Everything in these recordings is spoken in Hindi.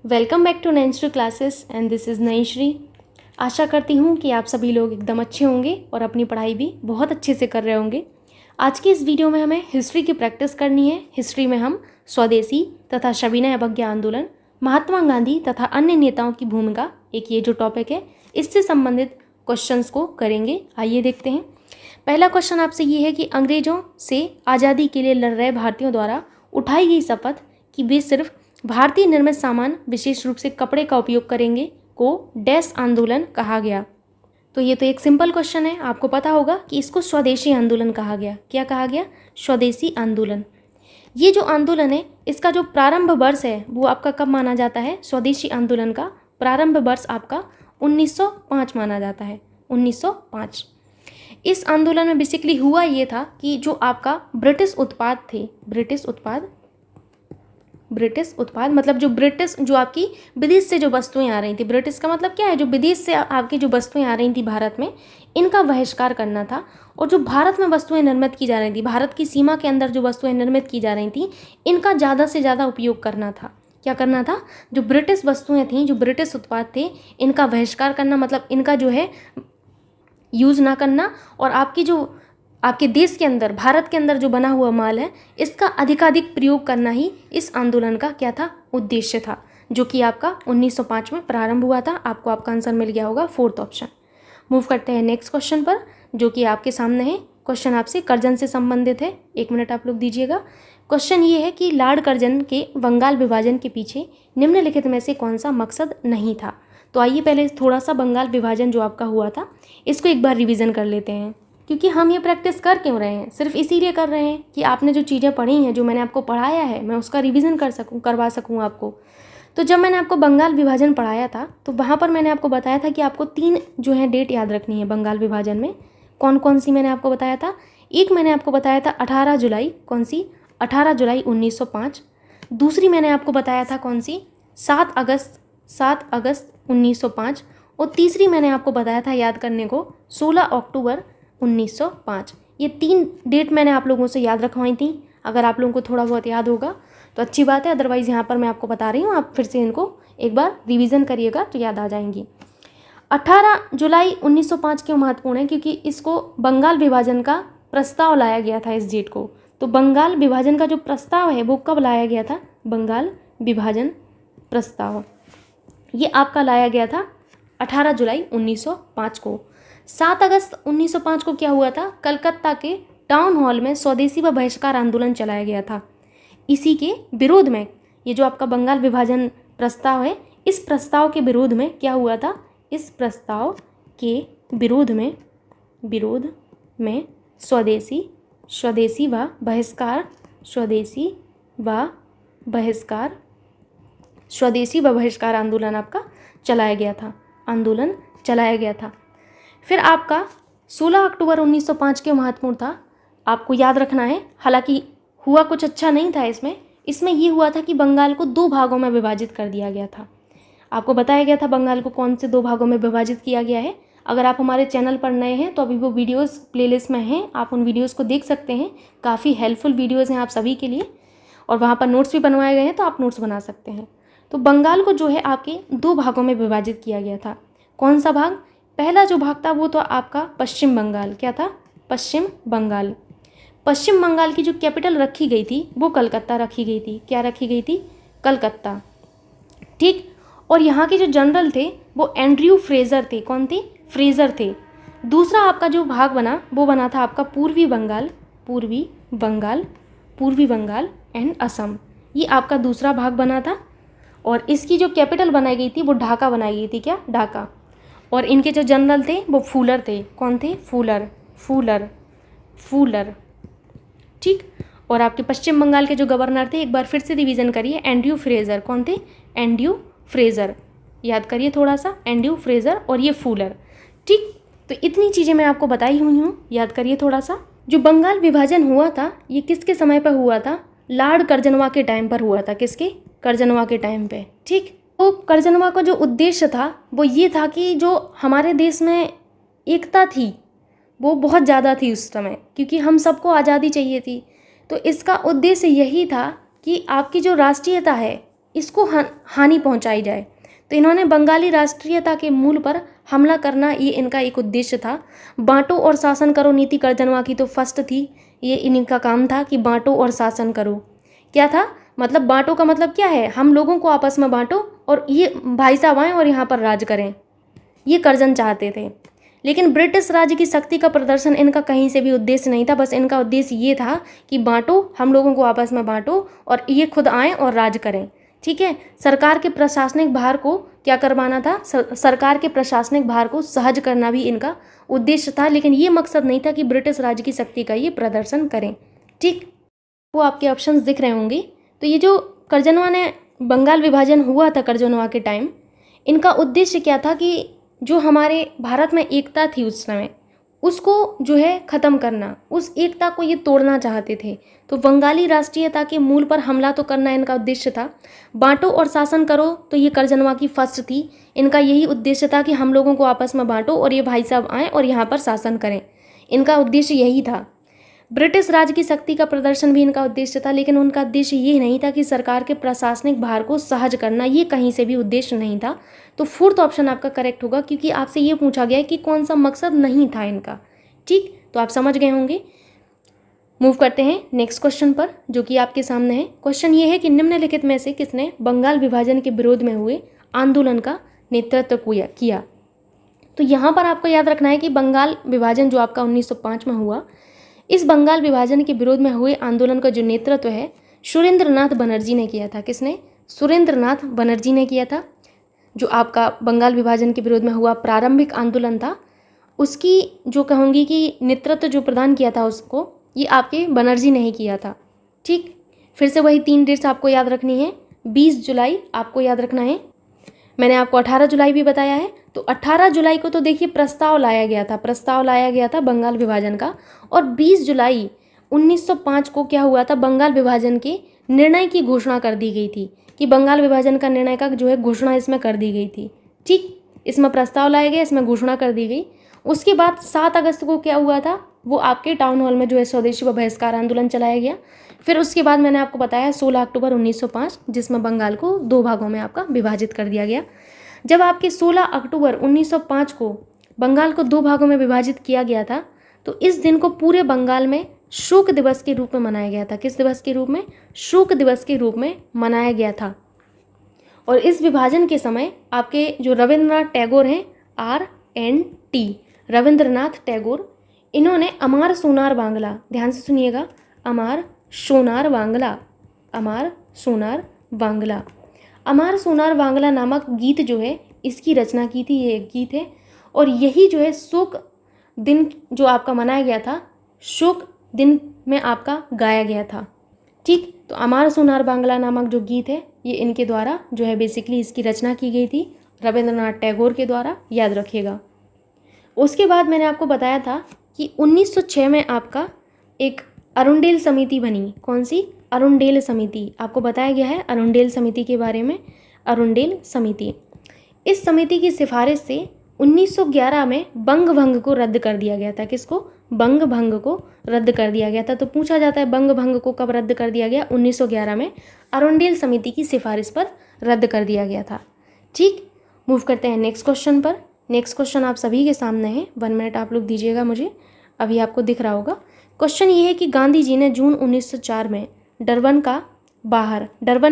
Welcome back to Nainshree classes and this is Naishree. आशा करती हूँ कि आप सभी लोग एकदम अच्छे होंगे और अपनी पढ़ाई भी बहुत अच्छे से कर रहे होंगे। आज की इस वीडियो में हमें हिस्ट्री की प्रैक्टिस करनी है। हिस्ट्री में हम स्वदेशी तथा सविनय अवज्ञा आंदोलन, महात्मा गांधी तथा अन्य नेताओं की भूमिका, एक ये जो टॉपिक है इससे संबंधित क्वेश्चंस को करेंगे। आइए देखते हैं। पहला क्वेश्चन आपसे ये है कि अंग्रेजों से आज़ादी के लिए लड़ रहे भारतीयों द्वारा उठाई गई शपथ कि वे सिर्फ भारतीय निर्मित सामान, विशेष रूप से कपड़े का उपयोग करेंगे, को डैश आंदोलन कहा गया। तो ये तो एक सिंपल क्वेश्चन है, आपको पता होगा कि इसको स्वदेशी आंदोलन कहा गया। क्या कहा गया? स्वदेशी आंदोलन। ये जो आंदोलन है इसका जो प्रारंभ वर्ष है वो आपका कब माना जाता है? स्वदेशी आंदोलन का प्रारंभ वर्ष आपका 1905 माना जाता है। 1905। इस आंदोलन में बेसिकली हुआ ये था कि जो आपका ब्रिटिश उत्पाद थे, ब्रिटिश उत्पाद मतलब जो आपकी विदेश से जो वस्तुएं आ रही थी, ब्रिटिश का मतलब क्या है? जो विदेश से आपकी जो वस्तुएं आ रही थी भारत में, इनका बहिष्कार करना था। और जो भारत में वस्तुएं निर्मित की जा रही थी, भारत की सीमा के अंदर जो वस्तुएं निर्मित की जा रही थी, इनका ज़्यादा से ज़्यादा उपयोग करना था। क्या करना था? जो ब्रिटिश वस्तुएं थीं, जो ब्रिटिश उत्पाद थे, इनका बहिष्कार करना, मतलब इनका जो है यूज़ ना करना, और आपके देश के अंदर, भारत के अंदर जो बना हुआ माल है, इसका अधिकाधिक प्रयोग करना ही इस आंदोलन का क्या था? उद्देश्य था, जो कि आपका 1905 में प्रारंभ हुआ था। आपको आपका आंसर मिल गया होगा, फोर्थ ऑप्शन। मूव करते हैं नेक्स्ट क्वेश्चन पर, जो कि आपके सामने है। क्वेश्चन आपसे कर्जन से संबंधित है। 1 मिनट आप लोग दीजिएगा। क्वेश्चन ये है कि लॉर्ड कर्जन के बंगाल विभाजन के पीछे निम्नलिखित में से कौन सा मकसद नहीं था? तो आइए पहले थोड़ा सा बंगाल विभाजन जो आपका हुआ था इसको एक बार रिवीजन कर लेते हैं, क्योंकि हम ये प्रैक्टिस कर क्यों रहे हैं? सिर्फ इसीलिए कर रहे हैं कि आपने जो चीज़ें पढ़ी हैं, जो मैंने आपको पढ़ाया है, मैं उसका रिवीजन करवा सकूँ आपको। तो जब मैंने आपको बंगाल विभाजन पढ़ाया था तो वहाँ पर मैंने आपको बताया था कि आपको 3 जो है डेट याद रखनी है बंगाल विभाजन में। कौन कौन सी मैंने आपको बताया था? एक मैंने आपको बताया था 18 जुलाई। कौन सी? 18 जुलाई 1905। दूसरी मैंने आपको बताया था कौन सी? 7 अगस्त 1905। और तीसरी मैंने आपको बताया था याद करने को 16 अक्टूबर 1905। ये 3 डेट मैंने आप लोगों से याद रखवाई थी। अगर आप लोगों को थोड़ा बहुत याद होगा तो अच्छी बात है, अदरवाइज़ यहाँ पर मैं आपको बता रही हूँ, आप फिर से इनको एक बार रिवीजन करिएगा तो याद आ जाएंगी। 18 जुलाई 1905 क्यों महत्वपूर्ण है? क्योंकि इसको बंगाल विभाजन का प्रस्ताव लाया गया था इस डेट को। तो बंगाल विभाजन का जो प्रस्ताव है वो कब लाया गया था? बंगाल विभाजन प्रस्ताव ये आपका लाया गया था 18 जुलाई 1905 को। 7 अगस्त 1905 को क्या हुआ था? कलकत्ता के टाउन हॉल में स्वदेशी व बहिष्कार आंदोलन चलाया गया था। इसी के विरोध में ये जो आपका बंगाल विभाजन प्रस्ताव है, इस प्रस्ताव के विरोध में क्या हुआ था? इस प्रस्ताव के विरोध में स्वदेशी व बहिष्कार आंदोलन आपका चलाया गया था। फिर आपका 16 अक्टूबर 1905 के महत्वपूर्ण था, आपको याद रखना है। हालांकि हुआ कुछ अच्छा नहीं था इसमें ये हुआ था कि बंगाल को 2 भागों में विभाजित कर दिया गया था। आपको बताया गया था बंगाल को कौन से 2 भागों में विभाजित किया गया है। अगर आप हमारे चैनल पर नए हैं तो अभी वो वीडियोस प्लेलिस्ट में हैं, आप उन वीडियोस को देख सकते हैं। काफ़ी हेल्पफुल वीडियोस हैं आप सभी के लिए, और वहाँ पर नोट्स भी बनवाए गए हैं, तो आप नोट्स बना सकते हैं। तो बंगाल को जो है आपके 2 भागों में विभाजित किया गया था। कौन सा भाग? पहला जो भाग था वो तो आपका पश्चिम बंगाल। क्या था? पश्चिम बंगाल की जो कैपिटल रखी गई थी वो कलकत्ता रखी गई थी। क्या रखी गई थी? कलकत्ता। ठीक। और यहाँ के जो जनरल थे वो एंड्रयू फ्रेजर थे। कौन थे? फ्रेजर थे। दूसरा आपका जो भाग बना वो बना था आपका पूर्वी बंगाल एंड असम। ये आपका दूसरा भाग बना था, और इसकी जो कैपिटल बनाई गई थी वो ढाका बनाई गई थी। क्या? ढाका। और इनके जो जनरल थे वो फूलर थे। कौन थे? फूलर। ठीक। और आपके पश्चिम बंगाल के जो गवर्नर थे, एक बार फिर से रिवीजन करिए, एंड्रयू फ्रेजर। कौन थे? Andrew Fraser. याद करिए थोड़ा सा, एंड्रयू फ्रेजर और ये फूलर। ठीक। तो इतनी चीज़ें मैं आपको बताई हुई हूँ, याद करिए थोड़ा सा। जो बंगाल विभाजन हुआ था ये किसके समय पर हुआ था? लॉर्ड कर्जनवा के टाइम पर हुआ था। किसके? कर्जनवा के टाइम पे। ठीक। तो कर्जनवा का जो उद्देश्य था वो ये था कि जो हमारे देश में एकता थी वो बहुत ज़्यादा थी उस समय, क्योंकि हम सबको आज़ादी चाहिए थी। तो इसका उद्देश्य यही था कि आपकी जो राष्ट्रीयता है इसको हानि पहुंचाई जाए। तो इन्होंने बंगाली राष्ट्रीयता के मूल पर हमला करना, ये इनका एक उद्देश्य था। बांटो और शासन करो नीति कर्जनवा की तो फर्स्ट थी, ये इनका काम था कि बांटो और शासन करो। क्या था मतलब, बांटो का मतलब क्या है, हम लोगों को आपस में बांटो और ये भाई साहब आएँ और यहाँ पर राज करें, ये कर्जन चाहते थे। लेकिन ब्रिटिश राज्य की शक्ति का प्रदर्शन इनका कहीं से भी उद्देश्य नहीं था। बस इनका उद्देश्य ये था कि बांटो, हम लोगों को आपस में बांटो और ये खुद आएँ और राज करें। ठीक है, सरकार के प्रशासनिक भार को क्या करवाना था, सरकार के प्रशासनिक भार को सहज करना भी इनका उद्देश्य था। लेकिन ये मकसद नहीं था कि ब्रिटिश राज्य की शक्ति का ये प्रदर्शन करें। ठीक, वो आपके ऑप्शंस दिख रहे होंगे। तो ये जो कर्जनवा ने बंगाल विभाजन हुआ था कर्जनवा के टाइम, इनका उद्देश्य क्या था कि जो हमारे भारत में एकता थी उस समय, उसको जो है ख़त्म करना, उस एकता को ये तोड़ना चाहते थे। तो बंगाली राष्ट्रीयता के मूल पर हमला तो करना इनका उद्देश्य था। बांटो और शासन करो तो ये कर्जनवा की फर्स्ट थी। इनका यही उद्देश्य था कि हम लोगों को आपस में बांटो और ये भाई साहब आएँ और यहाँ पर शासन करें। इनका उद्देश्य यही था। ब्रिटिश राज की शक्ति का प्रदर्शन भी इनका उद्देश्य था, लेकिन उनका उद्देश्य ये नहीं था कि सरकार के प्रशासनिक भार को सहज करना, ये कहीं से भी उद्देश्य नहीं था। तो फोर्थ ऑप्शन आपका करेक्ट होगा, क्योंकि आपसे ये पूछा गया है कि कौन सा मकसद नहीं था इनका। ठीक, तो आप समझ गए होंगे। मूव करते हैं नेक्स्ट क्वेश्चन पर, जो कि आपके सामने है। क्वेश्चन ये है कि निम्नलिखित में से किसने बंगाल विभाजन के विरोध में हुए आंदोलन का नेतृत्व किया। तो यहाँ पर आपको याद रखना है कि बंगाल विभाजन जो आपका 1905 में हुआ, इस बंगाल विभाजन के विरोध में हुए आंदोलन का जो नेतृत्व है सुरेंद्रनाथ बनर्जी ने किया था। किसने? सुरेंद्रनाथ बनर्जी ने किया था। जो आपका बंगाल विभाजन के विरोध में हुआ प्रारंभिक आंदोलन था, उसकी जो कहूँगी कि नेतृत्व जो प्रदान किया था उसको, ये आपके बनर्जी ने ही किया था। ठीक, फिर से वही 3 डेट्स आपको याद रखनी है। 20 जुलाई आपको याद रखना है। मैंने आपको 18 जुलाई भी बताया है। तो 18 जुलाई को तो देखिए प्रस्ताव लाया गया था बंगाल विभाजन का। और 20 जुलाई 1905 को क्या हुआ था, बंगाल विभाजन के निर्णय की घोषणा कर दी गई थी कि बंगाल विभाजन का निर्णय का जो है घोषणा इसमें कर दी गई थी। ठीक, इसमें प्रस्ताव लाया गया, इसमें घोषणा कर दी गई। उसके बाद 7 अगस्त को क्या हुआ था, वो आपके टाउन हॉल में जो है स्वदेशी व बहिष्कार आंदोलन चलाया गया। फिर उसके बाद मैंने आपको बताया 16 अक्टूबर 1905, जिसमें बंगाल को 2 भागों में आपका विभाजित कर दिया गया। जब आपके 16 अक्टूबर 1905 को बंगाल को 2 भागों में विभाजित किया गया था, तो इस दिन को पूरे बंगाल में शोक दिवस के रूप में मनाया गया था। किस दिवस के रूप में? शोक दिवस के रूप में मनाया गया था। और इस विभाजन के समय आपके जो रविंद्रनाथ टैगोर हैं, RNT, रविंद्रनाथ टैगोर, इन्होंने अमार सोनार बांग्ला, ध्यान से सुनिएगा, अमार सोनार बांग्ला नामक गीत जो है इसकी रचना की थी। ये एक गीत है और यही जो है शोक दिन जो आपका मनाया गया था, शोक दिन में आपका गाया गया था। ठीक, तो अमार सोनार बांग्ला नामक जो गीत है ये इनके द्वारा जो है बेसिकली इसकी रचना की गई थी, रविंद्रनाथ टैगोर के द्वारा, याद रखिएगा। उसके बाद मैंने आपको बताया था कि 1906 में आपका एक अरुंडेल समिति बनी। कौन सी? अरुंडेल समिति। आपको बताया गया है अरुंडेल समिति के बारे में। अरुंडेल समिति, इस समिति की सिफारिश से 1911 में बंग भंग को रद्द कर दिया गया था। किसको? बंग भंग को रद्द कर दिया गया था। तो पूछा जाता है बंग भंग को कब रद्द कर दिया गया? 1911 में अरुंडेल समिति की सिफारिश पर रद्द कर दिया गया था। ठीक, मूव करते हैं नेक्स्ट क्वेश्चन पर। नेक्स्ट क्वेश्चन आप सभी के सामने है, 1 मिनट आप लोग दीजिएगा मुझे, अभी आपको दिख रहा होगा। क्वेश्चन ये है कि गांधी जी ने जून 1904 में डरबन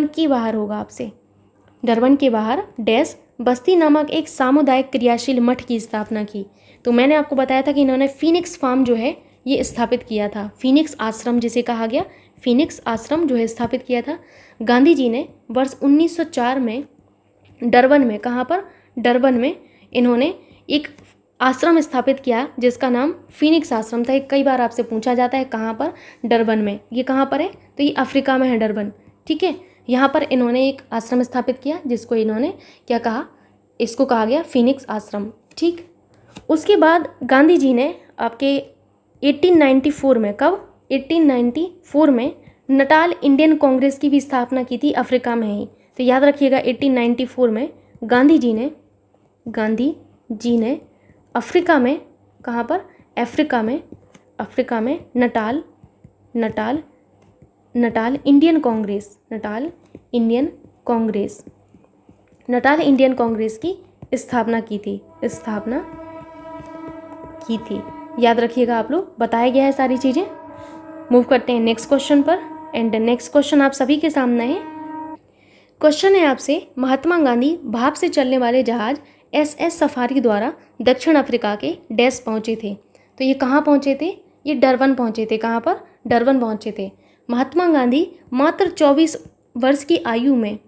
के बाहर होगा आपसे, डरबन के बाहर डैश बस्ती नामक एक सामुदायिक क्रियाशील मठ की स्थापना की। तो मैंने आपको बताया था कि इन्होंने फीनिक्स फार्म जो है ये स्थापित किया था। फीनिक्स आश्रम जिसे कहा गया, फीनिक्स आश्रम जो है स्थापित किया था गांधी जी ने वर्ष 1904 में डरबन में। कहाँ पर? डरबन में इन्होंने एक आश्रम स्थापित किया जिसका नाम फीनिक्स आश्रम था। कई बार आपसे पूछा जाता है कहाँ पर? डरबन में। ये कहाँ पर है? तो ये अफ्रीका में है डरबन। ठीक है, यहाँ पर इन्होंने एक आश्रम स्थापित किया जिसको इन्होंने क्या कहा? इसको कहा गया फीनिक्स आश्रम। ठीक, उसके बाद गांधी जी ने आपके 1894 में, कब? 1894 में नटाल इंडियन कांग्रेस की भी स्थापना की थी, अफ्रीका में ही। तो याद रखिएगा 1894 में गांधी जी ने अफ्रीका में, कहाँ पर? अफ्रीका में Natal Indian Congress, Natal Indian Congress की स्थापना की थी। याद रखिएगा आप लोग, बताया गया है सारी चीज़ें। मूव करते हैं नेक्स्ट क्वेश्चन पर। एंड नेक्स्ट क्वेश्चन आप सभी के सामने है। क्वेश्चन है आपसे, महात्मा गांधी भाप से चलने वाले जहाज SS सफारी द्वारा दक्षिण अफ्रीका के डैश पहुंचे थे। तो ये कहाँ पहुंचे थे? ये डरबन पहुंचे थे। कहाँ पर? डरबन पहुंचे थे। महात्मा गांधी मात्र 24 वर्ष की आयु में,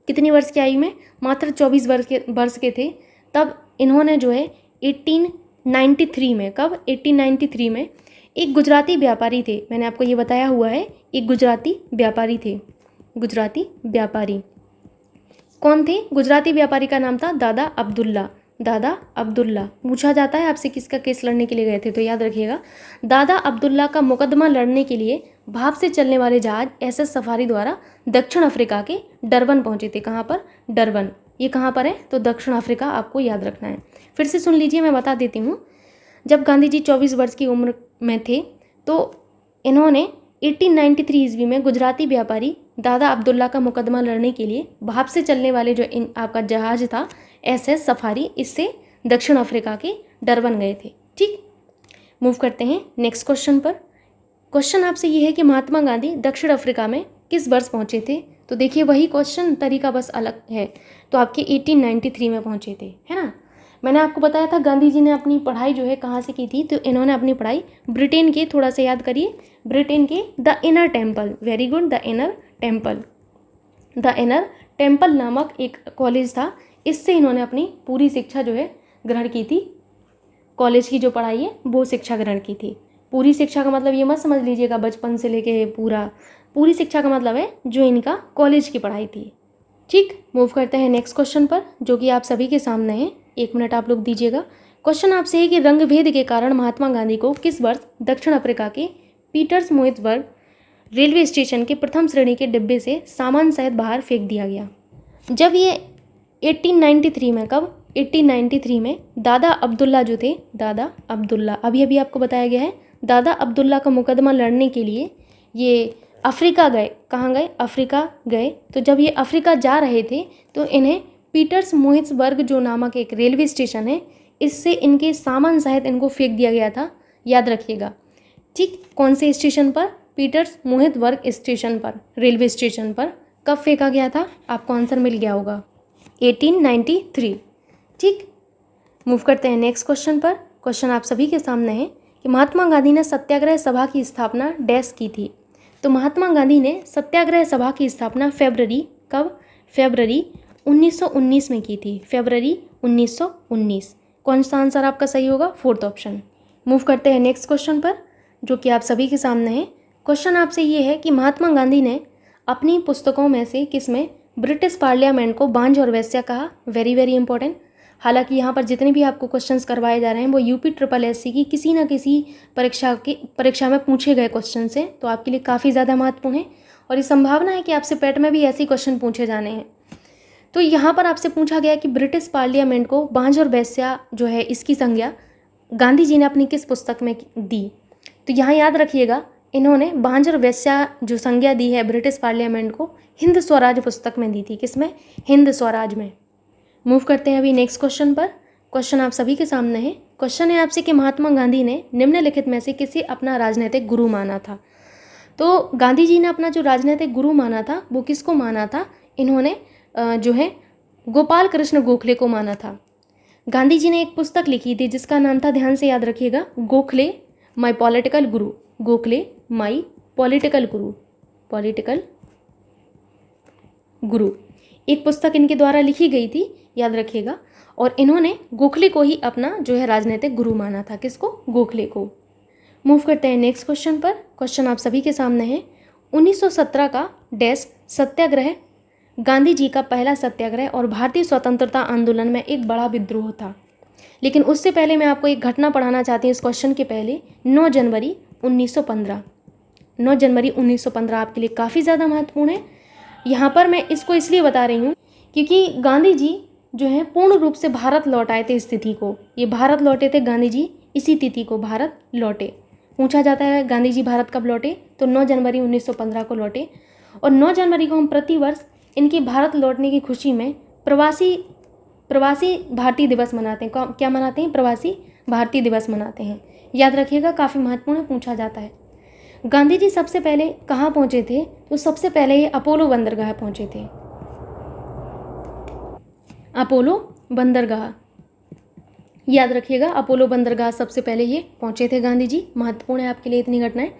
कितनी वर्ष की आयु में? मात्र 24 वर्ष के थे। तब इन्होंने जो है 1893 में, कब? 1893 में एक गुजराती व्यापारी थे, मैंने आपको ये बताया हुआ है, एक गुजराती व्यापारी थे। गुजराती व्यापारी कौन थे? गुजराती व्यापारी का नाम था दादा अब्दुल्ला। दादा अब्दुल्ला पूछा जाता है आपसे किसका केस लड़ने के लिए गए थे, तो याद रखिएगा दादा अब्दुल्ला का मुकदमा लड़ने के लिए भाप से चलने वाले जहाज SS सफारी द्वारा दक्षिण अफ्रीका के डरबन पहुंचे थे। कहाँ पर? डरबन। ये कहाँ पर है? तो दक्षिण अफ्रीका, आपको याद रखना है। फिर से सुन लीजिए, मैं बता देती हूँ। जब गांधी जी 24 वर्ष की उम्र में थे तो इन्होंने 1893 ईस्वी में गुजराती व्यापारी दादा अब्दुल्ला का मुकदमा लड़ने के लिए भाप से चलने वाले जो आपका जहाज था SS सफारी, इससे दक्षिण अफ्रीका के डरबन गए थे। ठीक, मूव करते हैं नेक्स्ट क्वेश्चन पर। क्वेश्चन आपसे ये है कि महात्मा गांधी दक्षिण अफ्रीका में किस वर्ष पहुंचे थे? तो देखिए वही क्वेश्चन, तरीका बस अलग है। तो आपके 1893 में पहुंचे थे, है ना। मैंने आपको बताया था गांधी जी ने अपनी पढ़ाई जो है कहाँ से की थी, तो इन्होंने अपनी पढ़ाई ब्रिटेन के, थोड़ा सा याद करिए, ब्रिटेन के the inner temple, very good, the inner temple, the inner temple नामक एक कॉलेज था, इससे इन्होंने अपनी पूरी शिक्षा जो है ग्रहण की थी। कॉलेज की जो पढ़ाई है वो शिक्षा ग्रहण की थी। पूरी शिक्षा का मतलब ये मत समझ लीजिएगा बचपन से लेके पूरी शिक्षा का मतलब है जो इनका कॉलेज की पढ़ाई थी। ठीक, मूव करते हैं नेक्स्ट क्वेश्चन पर, जो कि आप सभी के सामने है। 1 मिनट आप लोग दीजिएगा। क्वेश्चन आपसे है कि रंगभेद के कारण महात्मा गांधी को किस वर्ष दक्षिण अफ्रीका के पीटर्समोइत्सबर्ग रेलवे स्टेशन के प्रथम श्रेणी के डिब्बे से सामान सहित बाहर फेंक दिया गया? जब ये 1893 में, कब? 1893 में दादा अब्दुल्ला जो थे, दादा अब्दुल्ला, अभी अभी आपको बताया गया है, दादा अब्दुल्ला का मुकदमा लड़ने के लिए ये अफ्रीका गए। कहाँ गए? अफ्रीका गए। तो जब ये अफ्रीका जा रहे थे तो इन्हें पीटर्समोइत्सबर्ग जो नामक एक रेलवे स्टेशन है, इससे इनके सामान सहित इनको फेंक दिया गया था। याद रखिएगा। ठीक, कौन से स्टेशन पर? पीटर्समोइत्सबर्ग स्टेशन पर, रेलवे स्टेशन पर। कब फेंका गया था? आपको आंसर मिल गया होगा, 1893। ठीक, मूव करते हैं नेक्स्ट क्वेश्चन पर। क्वेश्चन आप सभी के सामने है कि महात्मा गांधी ने सत्याग्रह सभा की स्थापना डैश की थी? तो महात्मा गांधी ने सत्याग्रह सभा की स्थापना फरवरी, कब? फरवरी 1919 में की थी। फरवरी 1919। कौन सा आंसर आपका सही होगा? 4th option. मूव करते हैं नेक्स्ट क्वेश्चन पर, जो कि आप सभी के सामने है। क्वेश्चन आपसे ये है कि महात्मा गांधी ने अपनी पुस्तकों में से किसमें ब्रिटिश पार्लियामेंट को बांझ और वेश्या कहा? Very very important. हालांकि यहाँ पर जितने भी आपको क्वेश्चंस करवाए जा रहे हैं वो UPSSC की किसी न किसी परीक्षा में पूछे गए क्वेश्चन से, तो आपके लिए काफ़ी ज़्यादा महत्वपूर्ण है और ये संभावना है कि आपसे पेट में भी ऐसे क्वेश्चन पूछे जाने हैं। तो यहाँ पर आपसे पूछा गया कि ब्रिटिश पार्लियामेंट को बांझ और वेश्या जो है इसकी संज्ञा गांधी जी ने अपनी किस पुस्तक में दी? तो यहाँ याद रखिएगा, इन्होंने बांझ और वेश्या जो संज्ञा दी है ब्रिटिश पार्लियामेंट को, हिंद स्वराज पुस्तक में दी थी। किसमें? हिंद स्वराज में। मूव करते हैं अभी नेक्स्ट क्वेश्चन पर। क्वेश्चन आप सभी के सामने है। क्वेश्चन है आपसे कि महात्मा गांधी ने निम्नलिखित में से किसे अपना राजनीतिक गुरु माना था? तो गांधी जी ने अपना जो राजनीतिक गुरु माना था वो किसको माना था? इन्होंने जो है गोपाल कृष्ण गोखले को माना था। गांधी जी ने एक पुस्तक लिखी थी जिसका नाम था, ध्यान से याद रखिएगा, Gokhale my political Guru. Gokhale my political Guru, political गुरु, एक पुस्तक इनके द्वारा लिखी गई थी, याद रखिएगा। और इन्होंने गोखले को ही अपना जो है राजनीतिक गुरु माना था। किसको? गोखले को। मूव करते हैं नेक्स्ट क्वेश्चन पर। क्वेश्चन आप सभी के सामने है। 1917 का डैश सत्याग्रह गांधी जी का पहला सत्याग्रह और भारतीय स्वतंत्रता आंदोलन में एक बड़ा विद्रोह था। लेकिन उससे पहले मैं आपको एक घटना पढ़ाना चाहती हूँ इस क्वेश्चन के पहले। 9 जनवरी 1915, 9 जनवरी 1915 आपके लिए काफ़ी ज़्यादा महत्वपूर्ण है। यहाँ पर मैं इसको इसलिए बता रही हूँ क्योंकि गांधी जी जो है पूर्ण रूप से भारत लौट आए थे। इस तिथि को, ये भारत लौटे थे गांधी जी, इसी तिथि को भारत लौटे। पूछा जाता है गांधी जी भारत कब लौटे? तो 9 जनवरी 1915 को लौटे। और 9 जनवरी को हम प्रतिवर्ष इनके भारत लौटने की खुशी में प्रवासी प्रवासी भारतीय दिवस मनाते हैं। क्या मनाते हैं? प्रवासी भारतीय दिवस मनाते हैं। याद रखिएगा, काफ़ी महत्वपूर्ण पूछा जाता है। गांधी जी सबसे पहले कहाँ पहुँचे थे? तो सबसे पहले ये अपोलो बंदरगाह पहुँचे थे। अपोलो बंदरगाह, याद रखिएगा, अपोलो बंदरगाह सबसे पहले ये पहुँचे थे गांधी जी। महत्वपूर्ण है आपके लिए इतनी घटनाएं।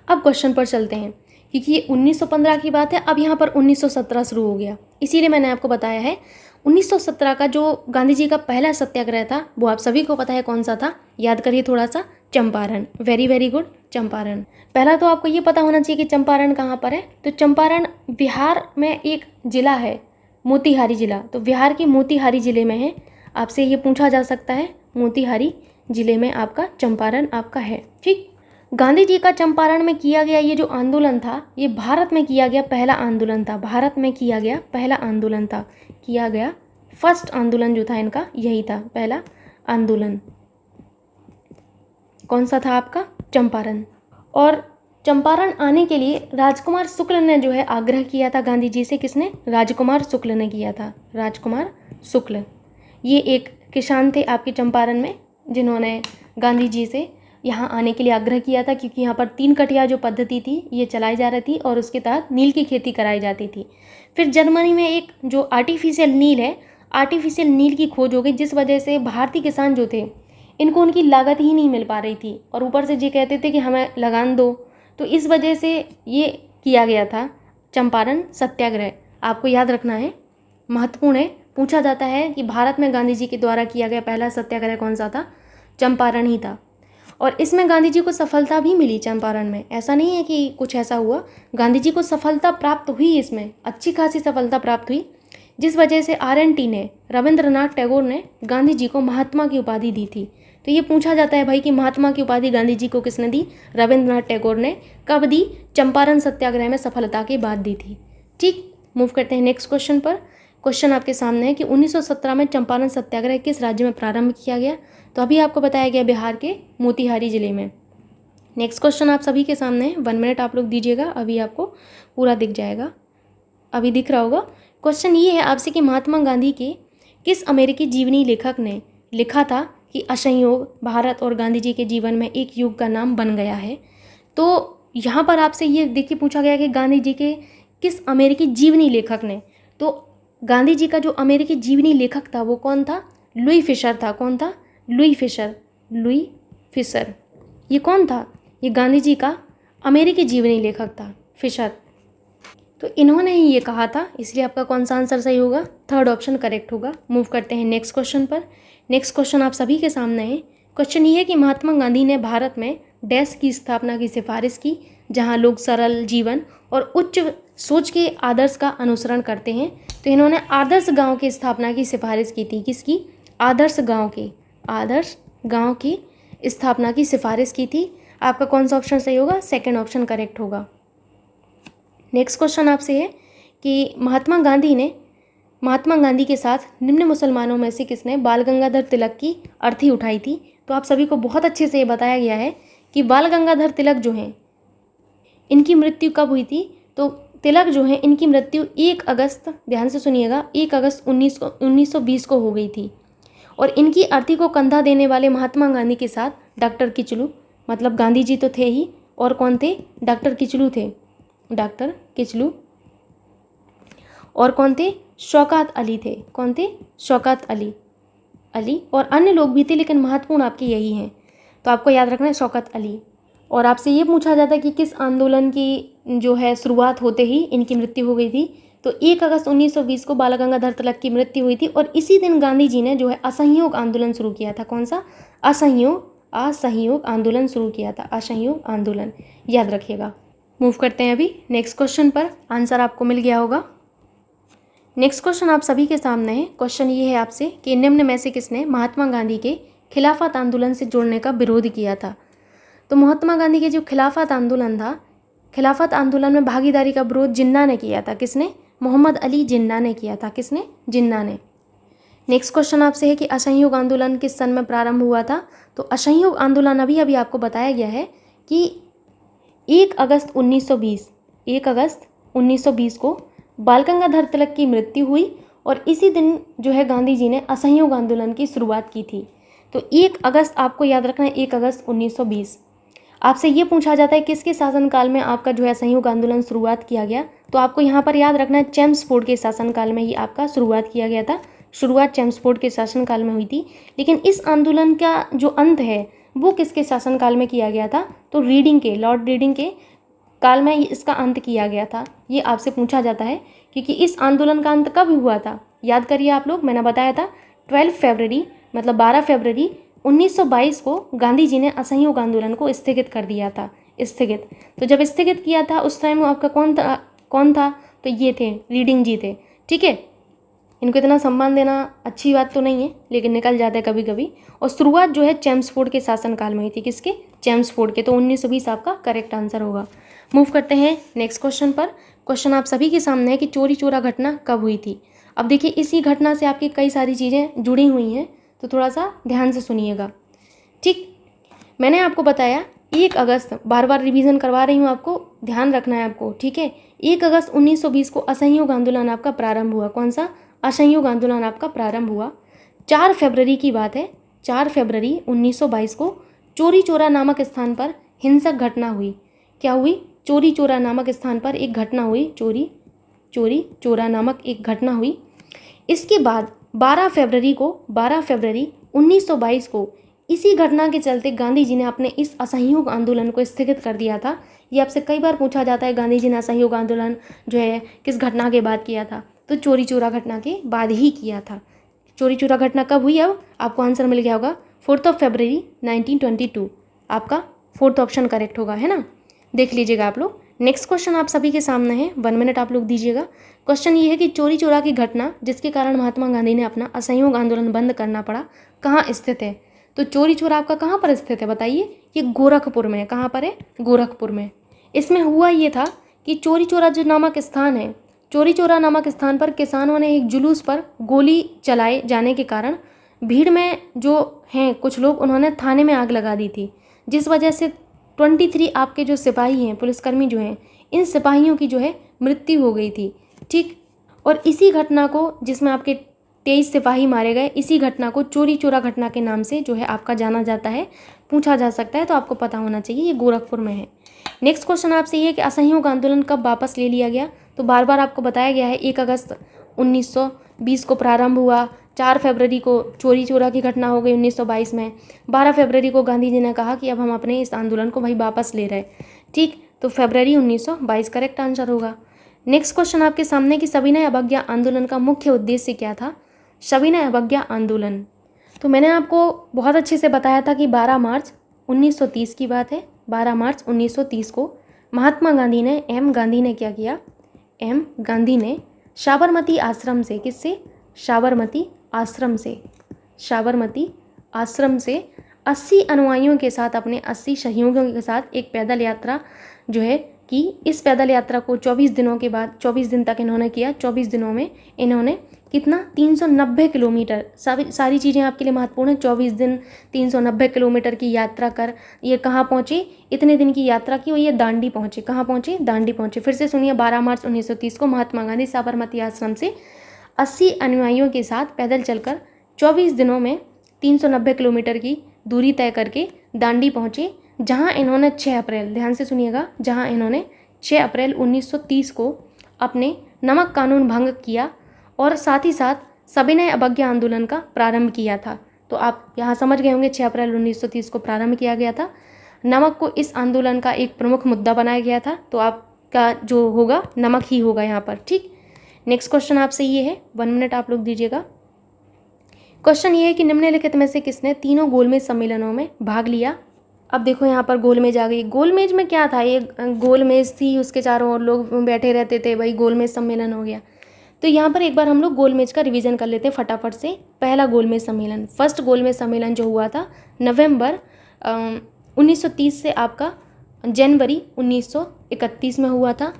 अब क्वेश्चन पर चलते हैं, क्योंकि ये 1915 की बात है। अब यहाँ पर 1917 शुरू हो गया, इसीलिए मैंने आपको बताया है 1917 का जो गांधी जी का पहला सत्याग्रह था वो आप सभी को पता है कौन सा था। याद करिए थोड़ा सा, Champaran. Very very good, Champaran. पहला तो आपको ये पता होना चाहिए कि चंपारण कहाँ पर है। तो चंपारण बिहार में एक जिला है, मोतिहारी जिला। तो बिहार के मोतिहारी जिले में है। आपसे ये पूछा जा सकता है, मोतिहारी जिले में आपका चंपारण आपका है। ठीक, गांधी जी का चंपारण में किया गया ये जो आंदोलन था, ये भारत में किया गया पहला आंदोलन था। भारत में किया गया पहला आंदोलन था, किया गया फर्स्ट आंदोलन जो था इनका यही था, पहला आंदोलन। कौन सा था आपका? चंपारण। और चंपारण आने के लिए राजकुमार शुक्ल ने जो है आग्रह किया था गांधी जी से। किसने? राजकुमार शुक्ल ने किया था। राजकुमार शुक्ल ये एक किसान थे आपके चंपारण में, जिन्होंने गांधी जी से यहाँ आने के लिए आग्रह किया था, क्योंकि यहाँ पर 3 कटिया जो पद्धति थी ये चलाई जा रही थी और उसके तहत नील की खेती कराई जाती थी। फिर जर्मनी में एक जो आर्टिफिशियल नील है, आर्टिफिशियल नील की खोज हो गई, जिस वजह से भारतीय किसान जो थे इनको उनकी लागत ही नहीं मिल पा रही थी, और ऊपर से ये कहते थे कि हमें लगान दो। तो इस वजह से ये किया गया था चंपारण सत्याग्रह। आपको याद रखना है, महत्वपूर्ण है, पूछा जाता है कि भारत में गांधी जी के द्वारा किया गया पहला सत्याग्रह कौन सा था? चंपारण ही था। और इसमें गांधी जी को सफलता भी मिली चंपारण में। ऐसा नहीं है कि कुछ ऐसा हुआ, गांधी जी को सफलता प्राप्त हुई, इसमें अच्छी खासी सफलता प्राप्त हुई, जिस वजह से RNT ने, रविंद्रनाथ टैगोर ने गांधी जी को महात्मा की उपाधि दी थी। तो ये पूछा जाता है भाई कि महात्मा की उपाधि गांधी जी को किसने दी? रविंद्रनाथ टैगोर ने। कब दी? चंपारण सत्याग्रह में सफलता के बाद दी थी। ठीक, मूव करते हैं नेक्स्ट क्वेश्चन पर। क्वेश्चन आपके सामने है कि 1917 में चंपारण सत्याग्रह किस राज्य में प्रारंभ किया गया? तो अभी आपको बताया गया बिहार के मोतिहारी जिले में। नेक्स्ट क्वेश्चन आप सभी के सामने है, 1 मिनट आप लोग दीजिएगा, अभी आपको पूरा दिख जाएगा, अभी दिख रहा होगा। क्वेश्चन ये है आपसे कि महात्मा गांधी के किस अमेरिकी जीवनी लेखक ने लिखा था कि असंयोग भारत और गांधी जी के जीवन में एक युग का नाम बन गया है? तो यहाँ पर आपसे ये देखिए पूछा गया कि गांधी जी के किस अमेरिकी जीवनी लेखक ने। तो गांधी जी का जो अमेरिकी जीवनी लेखक था वो कौन था? लुई फिशर था। कौन था? Louis Fischer. लुई फिशर ये कौन था? ये गांधी जी का अमेरिकी जीवनी लेखक था, फिशर। तो इन्होंने ही ये कहा था, इसलिए आपका कौन सा आंसर सही होगा? 3rd ऑप्शन करेक्ट होगा। मूव करते हैं नेक्स्ट क्वेश्चन पर। नेक्स्ट क्वेश्चन आप सभी के सामने है। क्वेश्चन ये है कि महात्मा गांधी ने भारत में डैश की स्थापना की सिफारिश की, जहां लोग सरल जीवन और उच्च सोच के आदर्श का अनुसरण करते हैं। तो इन्होंने आदर्श गांव की स्थापना की सिफारिश की थी। किसकी? आदर्श गांव की स्थापना की सिफारिश की थी। आपका कौन सा ऑप्शन सही होगा? 2nd ऑप्शन करेक्ट होगा। नेक्स्ट क्वेश्चन आपसे है कि महात्मा गांधी के साथ निम्न मुसलमानों में से किसने बाल गंगाधर तिलक की अर्थी उठाई थी? तो आप सभी को बहुत अच्छे से ये बताया गया है कि बाल गंगाधर तिलक जो हैं इनकी मृत्यु कब हुई थी? तो तिलक जो है इनकी मृत्यु 1 अगस्त, ध्यान से सुनिएगा, 1 अगस्त 1920 को हो गई थी। और इनकी अर्थी को कंधा देने वाले महात्मा गांधी के साथ डॉक्टर किचलू, मतलब गांधी जी तो थे ही, और कौन थे? डॉक्टर किचलू थे। डॉक्टर किचलू। और कौन थे? शौकत अली थे। कौन थे? शौकत अली। और अन्य लोग भी थे, लेकिन महत्वपूर्ण आपके यही हैं। तो आपको याद रखना है शौकत अली। और आपसे ये पूछा जाता है कि किस आंदोलन की जो है शुरुआत होते ही इनकी मृत्यु हो गई थी? तो 1 अगस्त 1920 को बाल गंगाधर तिलक की मृत्यु हुई थी, और इसी दिन गांधी जी ने जो है असहयोग आंदोलन शुरू किया था। कौन सा? असहयोग आंदोलन शुरू किया था। असहयोग आंदोलन, याद रखिएगा। मूव करते हैं अभी नेक्स्ट क्वेश्चन पर। आंसर आपको मिल गया होगा। नेक्स्ट क्वेश्चन आप सभी के सामने है। क्वेश्चन ये है आपसे कि निम्न में से किसने महात्मा गांधी के खिलाफत आंदोलन से जुड़ने का विरोध किया था? तो महात्मा गांधी के जो खिलाफत आंदोलन था, खिलाफत आंदोलन में भागीदारी का विरोध जिन्ना ने किया था। किसने? मोहम्मद अली जिन्ना ने किया था। किसने? जिन्ना ने। नेक्स्ट क्वेश्चन आपसे है कि असहयोग आंदोलन किस सन में प्रारंभ हुआ था? तो असहयोग आंदोलन अभी आपको बताया गया है कि 1 अगस्त 1920 को बाल गंगाधर तिलक की मृत्यु हुई और इसी दिन जो है गांधी जी ने असहयोग आंदोलन की शुरुआत की थी। तो 1 अगस्त आपको याद रखना है, 1 अगस्त 1920। आपसे ये पूछा जाता है किसके शासनकाल में आपका जो है असहयोग आंदोलन शुरुआत किया गया, तो आपको यहाँ पर याद रखना है चेम्सफोर्ड के शासनकाल में ही आपका शुरुआत किया गया था। शुरुआत चेम्सफोर्ड के शासनकाल में हुई थी। लेकिन इस आंदोलन का जो अंत है वो किसके शासनकाल में किया गया था, तो रीडिंग के, लॉर्ड रीडिंग के काल में इसका अंत किया गया था। ये आपसे पूछा जाता है क्योंकि इस आंदोलन का अंत कब हुआ था, याद करिए आप लोग, मैंने बताया था 12 फरवरी मतलब 12 फरवरी 1922 को गांधी जी ने असहयोग आंदोलन को स्थगित कर दिया था। स्थगित, तो जब स्थगित किया था उस टाइम आपका कौन था, तो ये थे, रीडिंग जी थे। ठीक है, इनको इतना सम्मान देना अच्छी बात तो नहीं है, लेकिन निकल जाता है कभी कभी। और शुरुआत जो है चेम्सफोर्ड के शासनकाल में हुई थी। किसके? चेम्सफोर्ड के। तो 1920 आपका करेक्ट आंसर होगा। मूव करते हैं नेक्स्ट क्वेश्चन पर। क्वेश्चन आप सभी के सामने है कि चोरी चोरा घटना कब हुई थी। अब देखिए इसी घटना से आपकी कई सारी चीज़ें जुड़ी हुई हैं, तो थोड़ा सा ध्यान से सुनिएगा। ठीक, मैंने आपको बताया 1 अगस्त, बार बार रिवीजन करवा रही हूँ आपको, ध्यान रखना है आपको। ठीक है, 1 अगस्त 1920 को असहयोग आंदोलन आपका प्रारंभ हुआ। कौन सा? असहयोग आंदोलन आपका प्रारंभ हुआ। 4 फरवरी की बात है, 4 फरवरी 1922 को चोरी चोरा नामक स्थान पर हिंसक घटना हुई। क्या हुई? चोरी चोरा नामक स्थान पर एक घटना हुई, चोरी चोरा नामक एक घटना हुई। इसके बाद 12 फरवरी 1922 को इसी घटना के चलते गांधी जी ने अपने इस असहयोग आंदोलन को स्थगित कर दिया था। ये आपसे कई बार पूछा जाता है, गांधी जी ने असहयोग आंदोलन जो है किस घटना के बाद किया था, तो चोरी चोरा घटना के बाद ही किया था। चोरी चोरा घटना कब हुई? अब आपको आंसर मिल गया होगा, 4 फरवरी 1922। आपका 4th ऑप्शन करेक्ट होगा, है ना। देख लीजिएगा आप लोग। नेक्स्ट क्वेश्चन आप सभी के सामने है, 1 मिनट आप लोग दीजिएगा। क्वेश्चन ये है कि चोरी चोरा की घटना जिसके कारण महात्मा गांधी ने अपना असहयोग आंदोलन बंद करना पड़ा, कहाँ स्थित है? तो चोरी चोरा आपका कहाँ पर स्थित है बताइए? ये गोरखपुर में है। कहाँ पर है? गोरखपुर में। इसमें हुआ ये था कि चोरी चोरा जो नामक स्थान है, चोरी चोरा नामक स्थान पर किसानों ने एक जुलूस पर गोली चलाए जाने के कारण भीड़ में जो हैं कुछ लोग, उन्होंने थाने में आग लगा दी थी, जिस वजह से 23 आपके जो सिपाही हैं, पुलिसकर्मी जो हैं, इन सिपाहियों की जो है मृत्यु हो गई थी। ठीक, और इसी घटना को, जिसमें आपके 23 सिपाही मारे गए, इसी घटना को चोरी चोरा घटना के नाम से जो है आपका जाना जाता है, पूछा जा सकता है, तो आपको पता होना चाहिए। ये गोरखपुर में है। नेक्स्ट क्वेश्चन आपसे ये है कि असहयोग आंदोलन कब वापस ले लिया गया, तो बार बार आपको बताया गया है 1 अगस्त 1920 को प्रारंभ हुआ, 4 फरवरी को चोरी चोरा की घटना हो गई 1922 में, 12 फरवरी को गांधी जी ने कहा कि अब हम अपने इस आंदोलन को भाई वापस ले रहे। ठीक, तो फरवरी 1922 करेक्ट आंसर होगा। नेक्स्ट क्वेश्चन आपके सामने कि सविनय अवज्ञा आंदोलन का मुख्य उद्देश्य क्या था? सविनय अवज्ञा आंदोलन, तो मैंने आपको बहुत अच्छे से बताया था कि 12 मार्च 1930 की बात है। 12 मार्च 1930 को महात्मा गांधी ने, गांधी ने क्या किया? गांधी ने साबरमती आश्रम से, किससे? साबरमती आश्रम से 80 अनुयायियों के साथ, अपने 80 सहयोगियों के साथ एक पैदल यात्रा जो है कि इस पैदल यात्रा को 24 दिनों के बाद, 24 दिन तक इन्होंने किया। 24 दिनों में इन्होंने कितना? 390 किलोमीटर। सारी चीज़ें आपके लिए महत्वपूर्ण है। 24 दिन 390 किलोमीटर की यात्रा कर ये कहाँ पहुँचे? इतने दिन की यात्रा की और ये दांडी पहुँचे। कहाँ पहुँचे? दांडी पहुँचे। फिर से सुनिए, 12 मार्च 1930 को महात्मा गांधी साबरमती आश्रम से 80 अनुयायियों के साथ पैदल चलकर 24 दिनों में 390 किलोमीटर की दूरी तय करके दांडी पहुँचे, जहाँ इन्होंने 6 अप्रैल, ध्यान से सुनिएगा, जहाँ इन्होंने 6 अप्रैल 1930 को अपने नमक कानून भंग किया और साथ ही साथ सविनय अवज्ञा आंदोलन का प्रारंभ किया था। तो आप यहाँ समझ गए होंगे 6 अप्रैल 1930 को प्रारंभ किया गया था। नमक को इस आंदोलन का एक प्रमुख मुद्दा बनाया गया था, तो आपका जो होगा नमक ही होगा यहाँ पर। ठीक, नेक्स्ट क्वेश्चन आपसे ये है, 1 मिनट आप लोग दीजिएगा। क्वेश्चन ये है कि निम्नलिखित में से किसने तीनों गोलमेज सम्मेलनों में भाग लिया? अब देखो यहाँ पर गोलमेज आ गई। गोलमेज में क्या था? ये गोलमेज थी, उसके चारों ओर लोग बैठे रहते थे, भाई गोलमेज सम्मेलन हो गया। तो यहाँ पर एक बार हम लोग गोलमेज का रिवीजन कर लेते हैं फटाफट से। पहला गोलमेज सम्मेलन, फर्स्ट गोलमेज सम्मेलन जो हुआ था नवंबर 1930 से आपका जनवरी 1931 में हुआ था।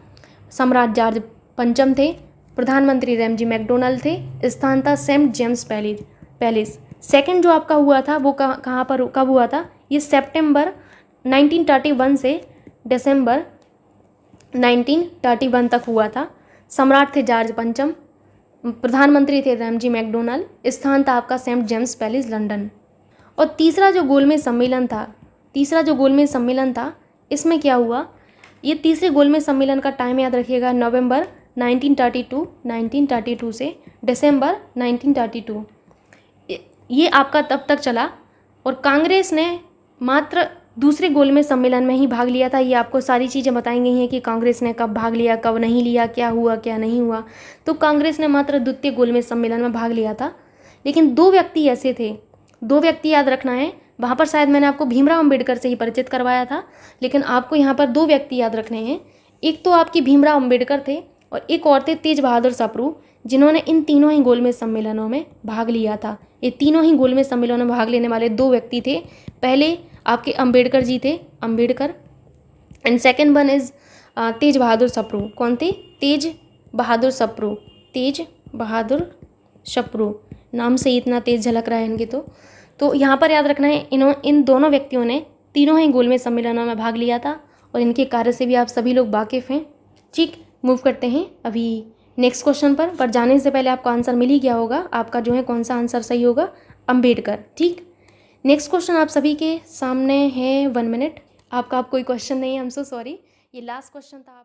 सम्राट जॉर्ज पंचम थे, प्रधानमंत्री रैमजी मैकडोनल्ड थे, स्थान था सेंट जेम्स पैलेस। सेकंड जो आपका हुआ था वो कहाँ पर, कब हुआ था? ये सितंबर 1931 से दिसंबर 1931 तक हुआ था। सम्राट थे जॉर्ज पंचम, प्रधानमंत्री थे रैमजी मैकडोनाल्ड, स्थान था आपका सेंट जेम्स पैलेस लंदन। और तीसरा जो गोलमेज सम्मेलन था इसमें क्या हुआ, ये तीसरे गोलमेज सम्मेलन का टाइम याद रखिएगा, नवंबर 1932 से दिसंबर 1932। ये आपका तब तक चला और कांग्रेस ने मात्र दूसरे गोलमेज सम्मेलन में ही भाग लिया था। ये आपको सारी चीज़ें बताई गई हैं कि कांग्रेस ने कब भाग लिया, कब नहीं लिया, क्या हुआ क्या नहीं हुआ। तो कांग्रेस ने मात्र द्वितीय गोलमेज सम्मेलन में भाग लिया था। लेकिन दो व्यक्ति ऐसे थे, दो व्यक्ति याद रखना है। वहाँ पर शायद मैंने आपको भीमराव अम्बेडकर से ही परिचित करवाया था, लेकिन आपको यहाँ पर दो व्यक्ति याद रखने हैं। एक तो आपकी भीमराव अम्बेडकर थे और एक और थे तेज बहादुर सप्रू, जिन्होंने इन तीनों ही गोलमेज सम्मेलनों में भाग लिया था। ये तीनों ही गोलमेज सम्मेलनों में भाग लेने वाले दो व्यक्ति थे। पहले आपके अम्बेडकर जी थे, Ambedkar, and second one is Tej Bahadur Sapru. कौन थे? तेज बहादुर सप्रू। तेज बहादुर सप्रू, नाम से ही इतना तेज झलक रहा है इनके। तो यहाँ पर याद रखना है, इन दोनों व्यक्तियों ने तीनों ही गोलमेज सम्मेलनों में भाग लिया था और इनके कार्य से भी आप सभी लोग वाकिफ़ हैं। ठीक, मूव करते हैं अभी नेक्स्ट क्वेश्चन पर जाने से पहले आपको आंसर मिल ही गया होगा। आपका जो है कौन सा आंसर सही होगा? अम्बेडकर। ठीक, नेक्स्ट क्वेश्चन आप सभी के सामने है। 1 मिनट, आपका कोई क्वेश्चन नहीं है, आई एम सो सॉरी। ये लास्ट क्वेश्चन था आपका।